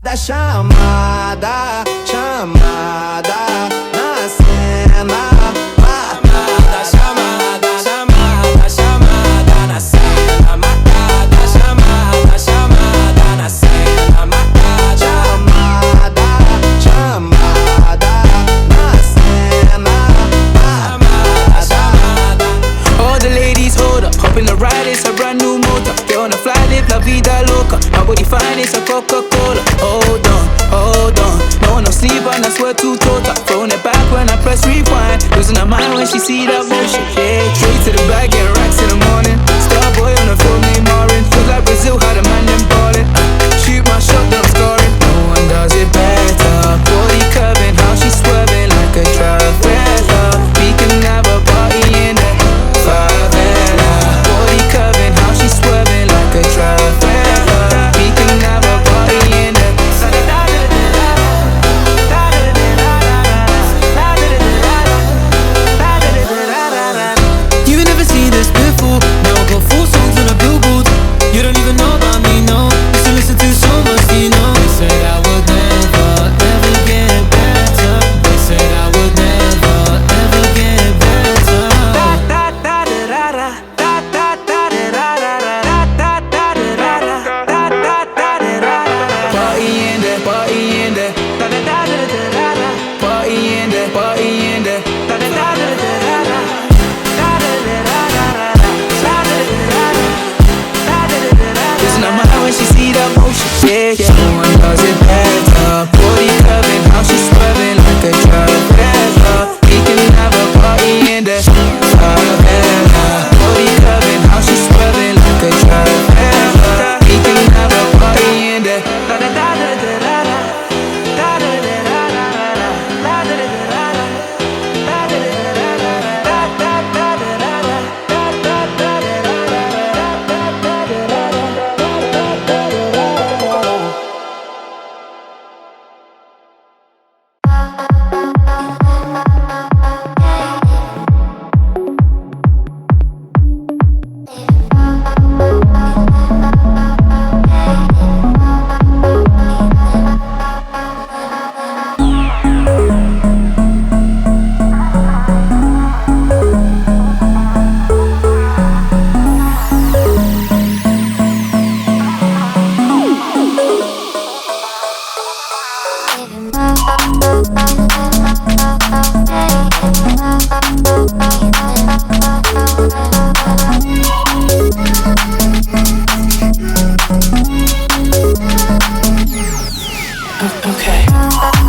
Da chamada, chamada na cena. Chamada, chamada, chamada, chamada na cena. Marcada, chamada, chamada na cena. Marcada, chamada, chamada na cena. Chamada, chamada. All the ladies hold up, hop in the ride, it's a brand new motor. Get on the fly, live la vida loca. My body fine, it's a Coca-Cola. Hold on, hold on. No one no sleep and I swear to total. Throwing it back when I press rewind. Losing her mind when she see that motion. Yeah, straight to the bag, get racks in the morning. Starboy on the film named Marin. Feel like Brazil, how the man them ballin'. Shoot my shot, then I'm scoring. No one does it better. Body curving, how she swerving like a Traveler. We can have a party in the favela. Body curving, how she swerving like a Traveler. We can have a party in the You never seen this before. Now I got 4 songs on the billboard. You don't even know about me, no. You should listen to so much, you know. They said I would never, ever get better. They said I would never, ever get better. party in there, party in there. Party in there, party in there. Losing her mind when she see that motion. Yeah, yeah. No one does it better. Body curving, how she swerving like a Traveler. We can have a party in there. Favela. Body curving, how she swerving like a Traveler. We can have a party in there. Okay.